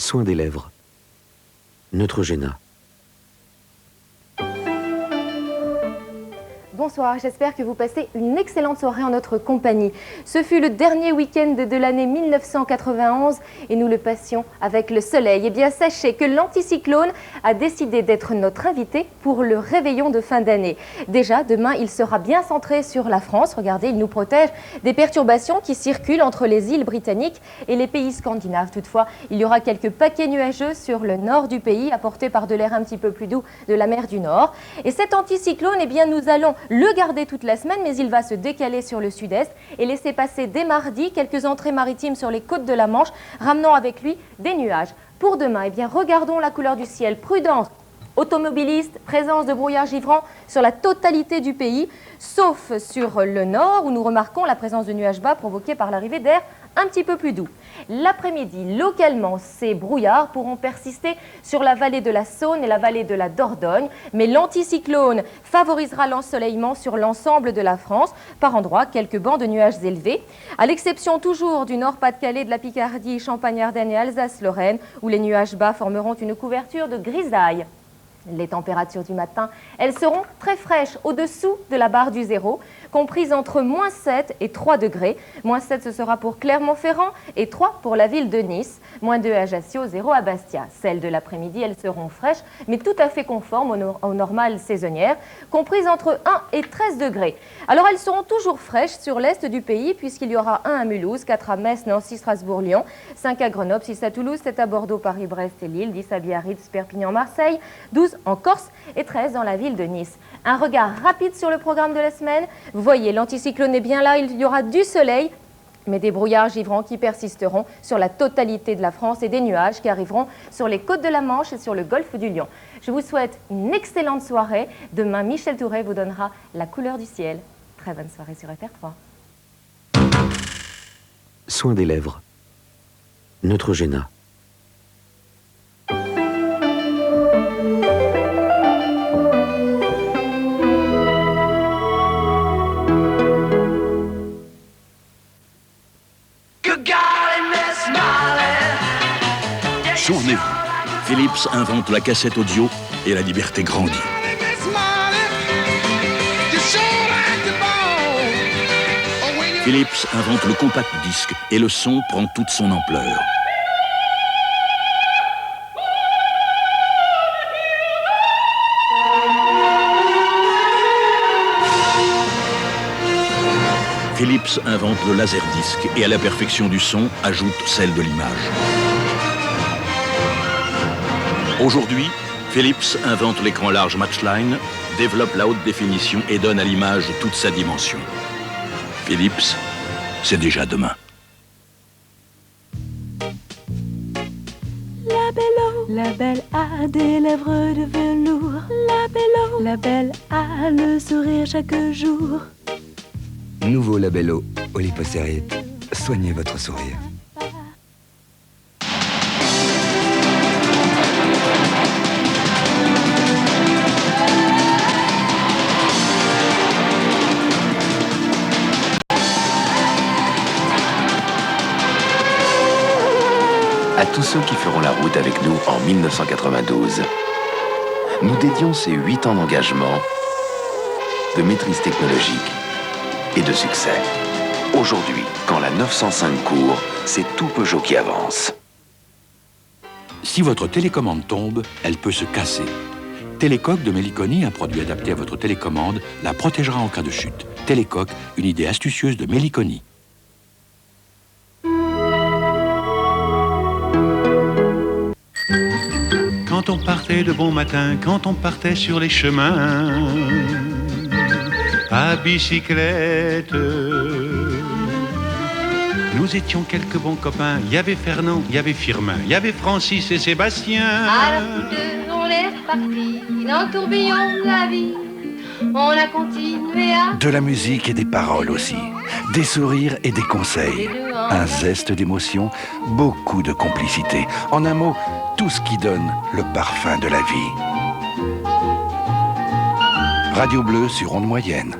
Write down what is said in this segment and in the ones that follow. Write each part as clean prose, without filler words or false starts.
Soin des lèvres. Neutrogena. Bonsoir, j'espère que vous passez une excellente soirée en notre compagnie. Ce fut le dernier week-end de l'année 1991 et nous le passions avec le soleil. Eh bien, sachez que l'anticyclone a décidé d'être notre invité pour le réveillon de fin d'année. Déjà, demain, il sera bien centré sur la France. Regardez, il nous protège des perturbations qui circulent entre les îles britanniques et les pays scandinaves. Toutefois, il y aura quelques paquets nuageux sur le nord du pays, apportés par de l'air un petit peu plus doux de la mer du Nord. Et cet anticyclone, eh bien, nous allons le garder toute la semaine, mais il va se décaler sur le sud-est et laisser passer dès mardi quelques entrées maritimes sur les côtes de la Manche, ramenant avec lui des nuages. Pour demain, eh bien, regardons la couleur du ciel. Prudence automobilistes, présence de brouillard givrant sur la totalité du pays, sauf sur le nord où nous remarquons la présence de nuages bas provoqués par l'arrivée d'air un petit peu plus doux. L'après-midi, localement, ces brouillards pourront persister sur la vallée de la Saône et la vallée de la Dordogne, mais l'anticyclone favorisera l'ensoleillement sur l'ensemble de la France, par endroits quelques bancs de nuages élevés, à l'exception toujours du Nord-Pas-de-Calais, de la Picardie, Champagne-Ardenne et Alsace-Lorraine, où les nuages bas formeront une couverture de grisaille. Les températures du matin, elles seront très fraîches, au-dessous de la barre du zéro, comprises entre -7 et 3 degrés. -7, ce sera pour Clermont-Ferrand et 3 pour la ville de Nice. -2 à Ajaccio, 0 à Bastia. Celles de l'après-midi, elles seront fraîches, mais tout à fait conformes aux normales saisonnières, comprises entre 1 et 13 degrés. Alors, elles seront toujours fraîches sur l'est du pays, puisqu'il y aura 1 à Mulhouse, 4 à Metz, Nancy, Strasbourg, Lyon, 5 à Grenoble, 6 à Toulouse, 7 à Bordeaux, Paris, Brest et Lille, 10 à Biarritz, Perpignan, Marseille, 12 en Corse et 13 dans la ville de Nice. Un regard rapide sur le programme de la semaine. Vous voyez, l'anticyclone est bien là, il y aura du soleil, mais des brouillards givrants qui persisteront sur la totalité de la France et des nuages qui arriveront sur les côtes de la Manche et sur le golfe du Lion. Je vous souhaite une excellente soirée. Demain, Michel Touret vous donnera la couleur du ciel. Très bonne soirée sur FR3. Soin des lèvres. Neutrogena. Souvenez-vous, Philips invente la cassette audio et la liberté grandit. Philips invente le compact disque et le son prend toute son ampleur. Philips invente le laserdisc et à la perfection du son ajoute celle de l'image. Aujourd'hui, Philips invente l'écran large Matchline, développe la haute définition et donne à l'image toute sa dimension. Philips, c'est déjà demain. La belle a des lèvres de velours. La belle a le sourire chaque jour. Nouveau Labello, Olipocerite. Soignez votre sourire. À tous ceux qui feront la route avec nous en 1992, nous dédions ces 8 ans d'engagement, de maîtrise technologique et de succès. Aujourd'hui, quand la 905 court, c'est tout Peugeot qui avance. Si votre télécommande tombe, elle peut se casser. Télécoque de Meliconi, un produit adapté à votre télécommande, la protégera en cas de chute. Télécoque, une idée astucieuse de Meliconi. Quand on partait de bon matin, quand on partait sur les chemins, à bicyclette, nous étions quelques bons copains. Il y avait Fernand, il y avait Firmin, il y avait Francis et Sébastien. À la deux, on est reparti dans le tourbillon de la vie. On a continué à... De la musique et des paroles aussi. Des sourires et des conseils. Un zeste d'émotion, beaucoup de complicité. En un mot, tout ce qui donne le parfum de la vie. Radio Bleue sur onde moyenne.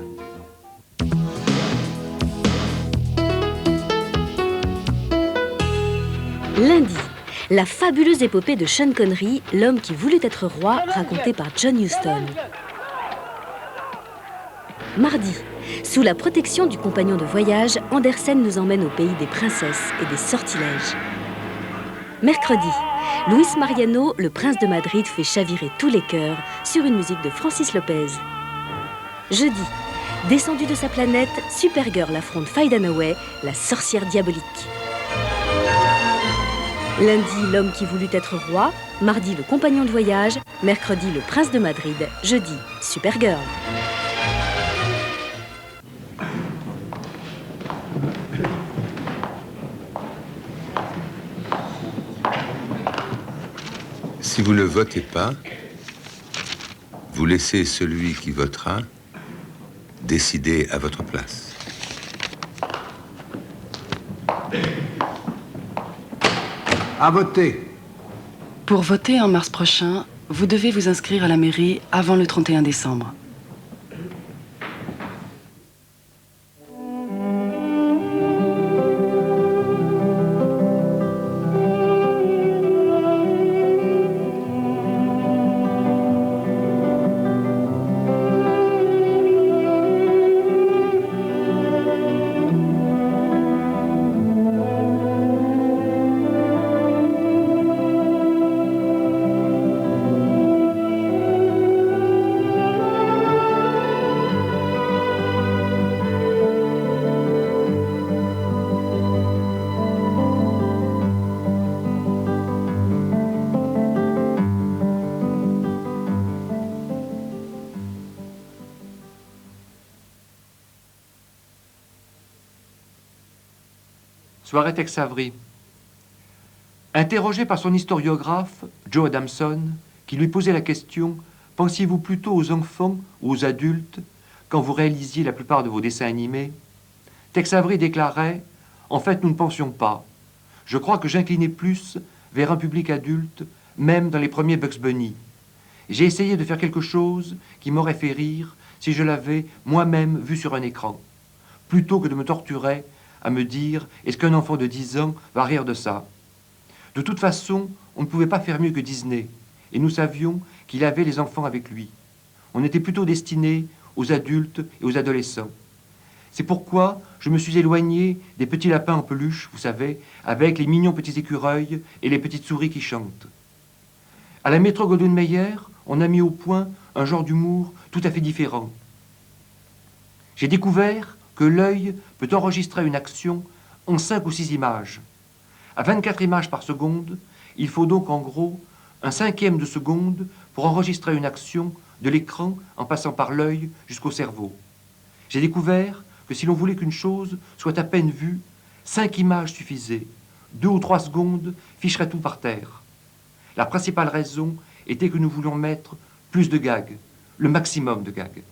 Lundi, La fabuleuse épopée de Sean Connery, l'homme qui voulut être roi, racontée par John Huston. Mardi, sous la protection du compagnon de voyage, Andersen nous emmène au pays des princesses et des sortilèges. Mercredi, Luis Mariano, le prince de Madrid, fait chavirer tous les cœurs sur une musique de Francis Lopez. Jeudi, descendu de sa planète, Supergirl affronte Faye Dunaway, la sorcière diabolique. Lundi, l'homme qui voulut être roi. Mardi, le compagnon de voyage. Mercredi, le prince de Madrid. Jeudi, Supergirl. Si vous ne votez pas, vous laissez celui qui votera décider à votre place. À voter. Pour voter en mars prochain, vous devez vous inscrire à la mairie avant le 31 décembre. Soirée Tex Avery. Interrogé par son historiographe, Joe Adamson, qui lui posait la question « Pensiez-vous plutôt aux enfants ou aux adultes quand vous réalisiez la plupart de vos dessins animés ?» Tex Avery déclarait « En fait, nous ne pensions pas. Je crois que j'inclinais plus vers un public adulte, même dans les premiers Bugs Bunny. J'ai essayé de faire quelque chose qui m'aurait fait rire si je l'avais moi-même vu sur un écran, plutôt que de me torturer à me dire « Est-ce qu'un enfant de 10 ans va rire de ça ?» De toute façon, on ne pouvait pas faire mieux que Disney, et nous savions qu'il avait les enfants avec lui. On était plutôt destiné aux adultes et aux adolescents. C'est pourquoi je me suis éloigné des petits lapins en peluche, vous savez, avec les mignons petits écureuils et les petites souris qui chantent. À la Metro-Goldwyn-Mayer, on a mis au point un genre d'humour tout à fait différent. J'ai découvert que l'œil peut enregistrer une action en 5 ou 6 images. À 24 images par seconde, il faut donc en gros un 1/5 de seconde pour enregistrer une action de l'écran en passant par l'œil jusqu'au cerveau. J'ai découvert que si l'on voulait qu'une chose soit à peine vue, 5 images suffisaient. 2 ou 3 secondes ficheraient tout par terre. La principale raison était que nous voulions mettre plus de gags, le maximum de gags.